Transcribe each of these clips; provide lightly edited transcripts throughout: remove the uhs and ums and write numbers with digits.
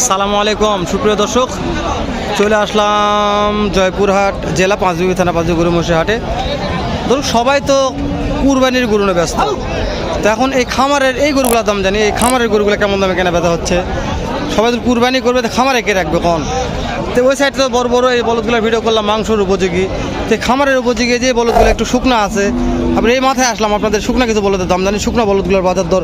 সালামু আলাইকুম সুপ্রিয় দর্শক, চলে আসলাম জয়পুরহাট জেলা পাঁচবিবি থানা পাঁচবিবি গরু মহিষের হাটে। ধরুন সবাই তো কুরবানির গরু নিয়ে ব্যস্ত, তো এখন এই খামারের এই গরুগুলোর দাম জানি, এই খামারের গরুগুলো কেমন দামে কেনা বেচা হচ্ছে। সবাই তো কুরবানি করবে, তো খামারে কে রাখবে কোন? তো ওই সাইডে তো বড় বড় এই বলদগুলোর ভিডিও করলাম মাংসর উপযোগী, তো খামারের উপযোগী যে বলদগুলো একটু শুকনা আছে। আপনি এই মাথায় আসলাম আপনাদের শুকনা কিছু বলদের দাম জানি, শুকনা বলদগুলোর বাজার দর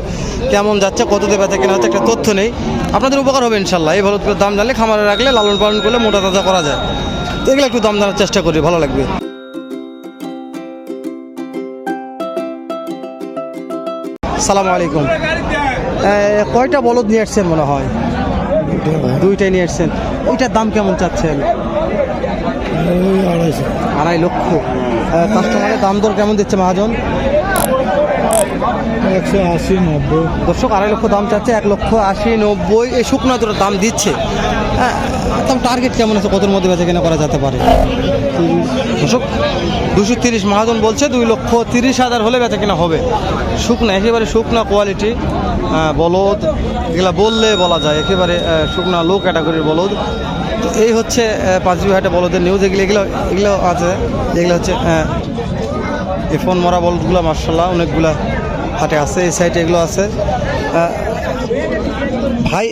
কেমন যাচ্ছে, কত দিয়ে বেচা কেনা হচ্ছে একটা তথ্য নেই, আপনাদের উপকার হবে ইনশাল্লাহ। এই বলদগুলোর দাম জানলে খামারে রাখলে লালন পালন করলে মোটা তাজা করা যায়, তো এগুলো একটু দাম জানার চেষ্টা করি, ভালো লাগবে। সালামু আলাইকুম, কয়টা বলদ নিয়ে আসছেন মনে হয়? দুইটাই নিয়ে আসছেন। এইটার দাম কেমন চাচ্ছেন? 2.5 লক্ষ। কাস্টমারের দাম দর কেমন দিচ্ছে মহাজন? 180-90। দর্শক 2.5 লক্ষ দাম চাচ্ছে, 1,80,90 এই শুকনো তোর দাম দিচ্ছে। হ্যাঁ, একদম টার্গেট কেমন আছে, কতর মধ্যে বেচা কেনা করা যেতে পারে? দর্শক 230 মহাজন বলছে, 2,30,000 হলে বেচা কেনা হবে। শুকনা, একেবারে শুকনা কোয়ালিটি বলদ, এগুলা বললে বলা যায় একেবারে শুকনা লো ক্যাটাগরির বলদ। তো এই হচ্ছে পাঁচবিবি হাটে বলদের নিউজ। এগুলো আছে, এগুলো হচ্ছে এই ফোন মরা বলদগুলো মার্শাল্লাহ অনেকগুলা হাটে আছে। এই সাইডে এগুলো আছে ভাই,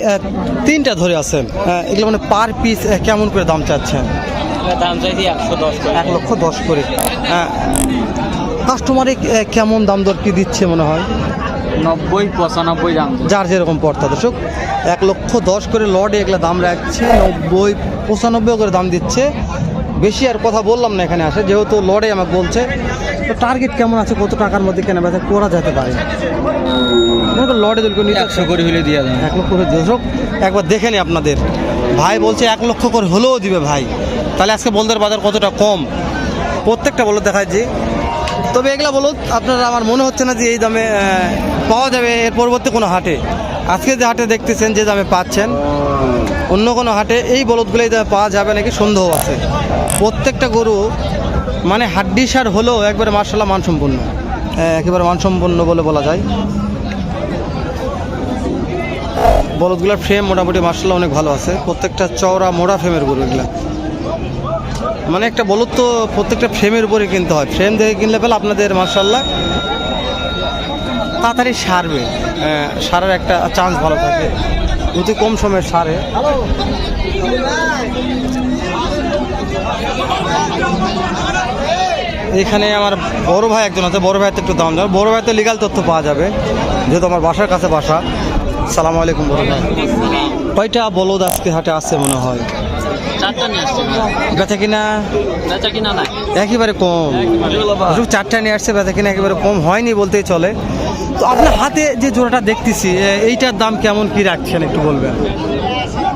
3টা ধরে আছেন। এগুলো মানে পার পিস কেমন করে দাম চাচ্ছেন? দাম চাইছি 1,10,000 করে। কাস্টমারে কেমন দাম দর কি দিচ্ছে মনে হয়? 90-95 দাম। যার যেরকম পড়তা দর্শক, 1,10,000 করে লডে এগুলো দাম রাখছে, 90-95 করে দাম দিচ্ছে। বেশি আর কথা বললাম না এখানে আসে, যেহেতু লডে আমাকে বলছে। তো টার্গেট কেমন আছে, কত টাকার মধ্যে কেনা বেচা করা যেতে পারে? লডে 100 করে হলে দিয়ে দেন। 1 লক্ষ করে। দর্শক একবার দেখে নি আপনাদের ভাই বলছে 1 লক্ষ করে হলেও দিবে ভাই। তাহলে আজকে বলদের বাজার কতটা কম, প্রত্যেকটা বলদ দেখায় যে। তবে এগুলা বলদ আপনারা আমার মনে হচ্ছে না যে এই দামে পাওয়া যাবে এর পরবর্তী কোনো হাটে। আজকে যে হাটে দেখতেছেন যে দামে পাচ্ছেন, অন্য কোনো হাটে এই বলদগুলো এই দামে পাওয়া যাবে নাকি সন্দেহ আছে। প্রত্যেকটা গরু মানে হাড্ডি সার হলেও একবারে মার্শাল্লাহ মানসম্পন্ন, একেবারে মানসম্পন্ন বলে বলা যায়। বলদগুলোর ফ্রেম মোটামুটি মার্শাল্লাহ অনেক ভালো আছে, প্রত্যেকটা চওড়া মোড়া ফ্রেমের গরু এগুলা। মানে একটা বলদ তো প্রত্যেকটা ফ্রেমের উপরে কিনতে হয়, ফ্রেম দেখে কিনলে পেলে আপনাদের মার্শাল্লাহ তাড়াতাড়ি সারবে, সারের একটা চান্স ভালো থাকে, অতি কম সময়ে সারে। এখানে আমার বড় ভাই একজন আছে, বড় ভাইতে একটু দাম যাবে, বড় ভাইতে লিগাল তথ্য পাওয়া যাবে যেহেতু আমার বাসার কাছে বাসা। সালামু আলাইকুম বড় ভাই, কয়টা বলদ আজকে হাটে আসছে মনে হয়? 4টা নিয়ে আসছে। বেচা কিনা না একেবারে কম, 4টা নিয়ে আসছে, বেচা কিনা একেবারে কম হয়নি বলতেই চলে। তো আপনার হাতে যে জোড়াটা দেখতেছি, এইটার দাম কেমন কি রাখছেন একটু বলবেন?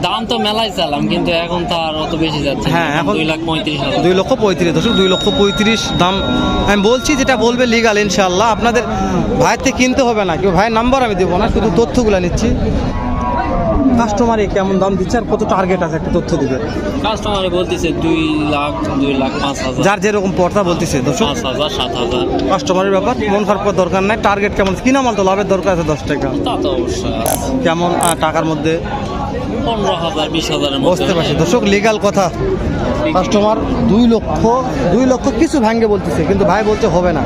দাম তো মেলাই চালাম, কিন্তু এখন তো আর অত বেশি যাচ্ছে। হ্যাঁ, এখন 2,35,000। 2,35,000 দর্শক, 2,35,000 দাম আমি বলছি, যেটা বলবে লিগাল ইনশাআল্লাহ। আপনাদের ভাইয়ের থেকে কিনতে হবে না, কেউ ভাইয়ের নাম্বার আমি দেবো না, শুধু তথ্যগুলো নিচ্ছি। কাস্টমারে কেমন দাম দিচ্ছে আর কত টার্গেট আছে একটা তথ্য দিবে। কাস্টমারে বলতেছে 2,05,000, যার যেরকম পর্দা বলতেছে দর্শক, 5,000, 7,000। কাস্টমারের ব্যাপার, মন খারাপ করার দরকার নাই। টার্গেট কেমন? কিনা মাল তো লাভের দরকার আছে 10 টাকা। তা তো অবশ্যই কেমন টাকার মধ্যে? 15,000, 20,000 বুঝতে পারছি দর্শক, লিগাল কথা। কাস্টমার 2 লক্ষ কিছু ভাঙ্গে বলতেছে, কিন্তু ভাই বলছে হবে না,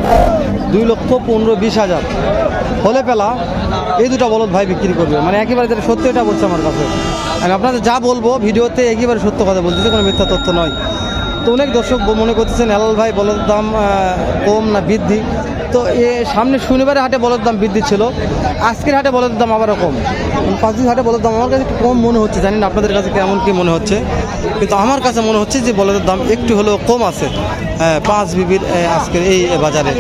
2,15,000-20,000 হলে পেলা এই দুটো বলদ ভাই বিক্রি করবে। মানে একেবারে যেটা সত্য এটা বলছে আমার কাছে। আমি আপনাদের যা বলবো ভিডিওতে একেবারে সত্য কথা বলতেছে, কোনো মিথ্যা তথ্য নয়। তো অনেক দর্শক মনে করতেছেন হেলাল ভাই বলদ দাম কম না বৃদ্ধি। তো সামনে শনিবারে হাটে বলদ দাম বৃদ্ধি ছিল, আজকের হাটে বলদের দাম আবারও কম। 5 দিন হাটে বলদ দাম আমার কাছে একটু কম মনে হচ্ছে, জানি না আপনাদের কাছে কেমন কী মনে হচ্ছে, কিন্তু আমার কাছে মনে হচ্ছে যে বলদের দাম একটু হলেও কম আছে পাঁচবিবির আজকের এই বাজারে।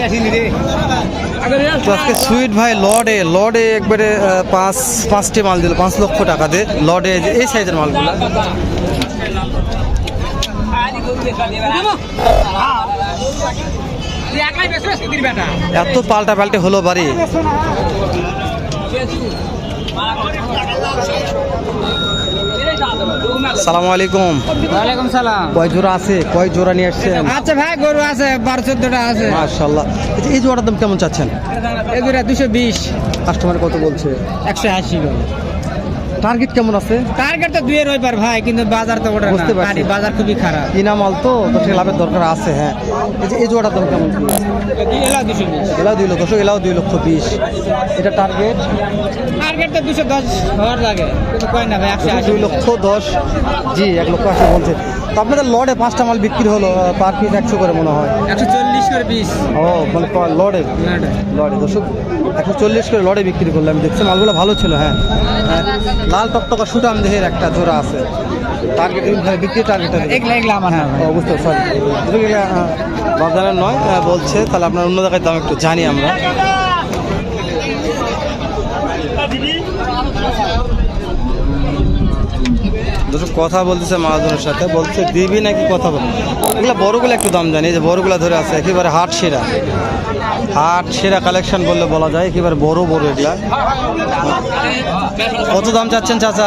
তো আজকে সুইট ভাই লডে একবারে 5টি মাল দিল 5 লক্ষ টাকা দিয়ে লডে, এই সাইজের মালগুলো। এত পাল্টে হলো বাড়ি। সালামু আলাইকুম। ওয়ালাইকুম সালাম। কয় জোড়া আছে, কয় জোড়া নিয়ে আসছেন? আচ্ছা ভাই, গরু আছে 12-14টা আছে। মাশাআল্লাহ। এই জোড়ার দাম কেমন চাচ্ছেন? এই জোড়া 220। কাস্টমার কত বলছে? 180। টার্গেট কেমন আছে? টার্গেট তো 2 এর ওইবার ভাই, কিন্তু বাজার তো ওটা বুঝতে না, পারছি। বাজার খুবই খারাপ। কিনা মাল তো সে লাভের দরকার আছে। হ্যাঁ, এই যে এই জোড়াটার দাম কেমন? এলা 220। এলাও 2 লক্ষ, এলাও 2,20,000। এটা টার্গেট টার্গেট তো 210 হওয়ার লাগে, কিন্তু কয় না ভাই 180। 2,10,000। জি 1,80,000 বলছে। তো আপনাদের লড়ে 5টা মাল বিক্রি হলো, পার পিস 100 করে মনে হয়। 140 করে পিস। ও মানে লড়ে লড়ে দর্শক 140 করে লড়ে বিক্রি করলাম। দেখছি মালগুলো ভালো ছিল। হ্যাঁ, লাল টকটকা সুটাম দেহের একটা জোড়া আছে। টার্গেট বিক্রি টার্গেট এগুলা আমার না ভাই। বুঝতে সরি বাজারের নয় বলছে। তাহলে আপনার অন্য জায়গায় দাম একটু জানি আমরা। দর্শক কথা বলতেছে মহাজনের সাথে, বলছে দিবি নাকি কথা বল। এগুলো বড়গুলো একটু দাম জানি, যে বড়গুলো ধরে আছে একেবারে হাট সেরা কালেকশন বললে বলা যায়। একেবারে বড় এগুলা। কত দাম চাচ্ছেন চাচা?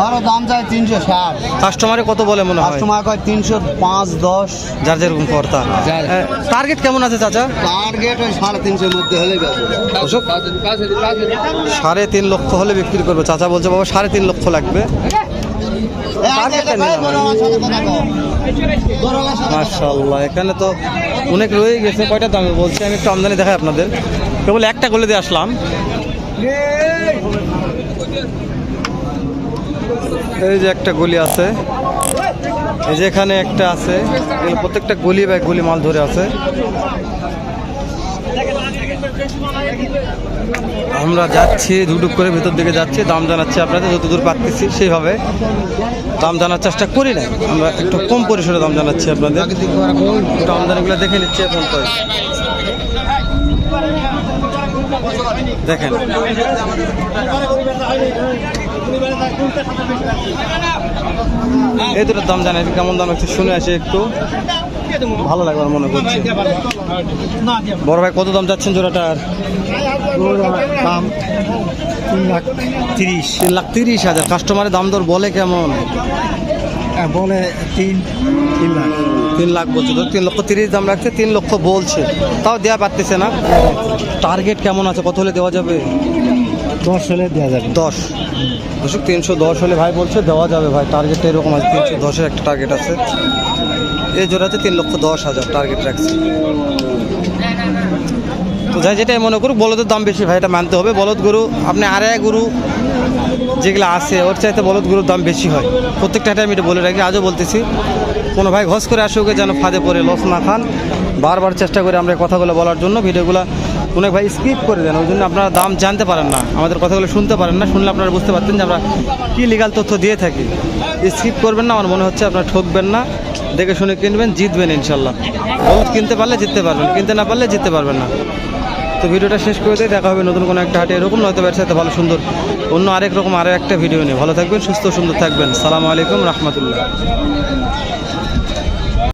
বড় দাম চাই 360। কাস্টমারে কত বলে মনে হয়? কাস্টমার কয় 305 10। যার যেরকম কর্তা। টার্গেট কেমন আছে চাচা? টার্গেট ওই 350 এর মধ্যে হলে বেচবো। দর্শক 3.5 লক্ষ হলে বিক্রি করবো। চাচা বলছে বাবা 3.5 লক্ষ লাগবে। মাশাআল্লাহ, এখানে তো অনেক রয়ে গেছে। কয়টা দামে বলছে? আমি একটু আমদানি দেখাই আপনাদের। কেবল একটা গলে দিয়ে আসলাম। এই যে একটা গলি আছে, এই যে এখানে একটা আছে। এগুলো প্রত্যেকটা গলি বাই গলি মাল ধরে আছে। আমরা যাচ্ছি ধুকধুক করে ভেতর দিকে যাচ্ছি, দাম জানাচ্ছি আপনাদের যতদূর পাচ্ছি সেইভাবে দাম জানার চেষ্টা করি না। আমরা একটু কম পরিসরে দাম জানাচ্ছি আপনাদের। একটু আমদানিগুলো দেখে নিচ্ছি এখন তো। দেখেন এই দুটোর দাম জানাই কেমন দাম একটু শুনে আসি, একটু ভালো লাগবে মনে করছে। বড় ভাই কত দাম যাচ্ছেন জোড়াটার? দাম 3,30,000। কাস্টমারের দাম দর বলে কেমন? বলে 3 লাখ। 3 লাখ বলছে তো। 3,30,000 দাম রাখছে, 3 লক্ষ বলছে, তাও দেওয়া পারতেছে না। টার্গেট কেমন আছে? কত হলে দেওয়া যাবে? 10 হলে দেওয়া যাবে। 10 দর্শক 310 হলে ভাই বলছে দেওয়া যাবে ভাই। টার্গেটটা এরকম আছে, 310-এর একটা টার্গেট আছে। এই জোড়াতে 3,10,000 টার্গেট রাখছে। তো যাই যেটাই মনে করুক, বলদের দাম বেশি ভাই, এটা মানতে হবে। বলদ গরু আপনি আড়াই গরু যেগুলো আছে ওর চাইতে বলদ গরুর দাম বেশি হয়। প্রত্যেকটা হাটে আমি এটা বলে রাখি, আজও বলতেছি। কোনো ভাই ঘস করে আসুক যেন ফাঁদে পড়ে লস না খান। বারবার চেষ্টা করি আমরা এই কথাগুলো বলার জন্য। ভিডিওগুলো অনেক ভাই স্কিপ করে দেন, ওই জন্য আপনারা দাম জানতে পারেন না, আমাদের কথাগুলো শুনতে পারেন না। শুনলে আপনারা বুঝতে পারতেন যে আমরা কী লিগাল তথ্য দিয়ে থাকি। স্কিপ করবেন না, আমার মনে হচ্ছে আপনারা ঠকবেন না। দেখে শুনে কিনবেন, জিতবেন ইনশাল্লাহ। বলদ কিনতে পারলে জিততে পারবেন, কিনতে না পারলে জিততে পারবেন না। তো ভিডিওটা শেষ করে দিয়ে দেখা হবে নতুন কোনো একটা হাটে এরকম, নয়তো এর সাথে ভালো সুন্দর অন্য আরেক রকম আরও একটা ভিডিও নিয়ে। ভালো থাকবেন, সুস্থ সুন্দর থাকবেন। সালামু আলাইকুম রহমতুল্লাহ।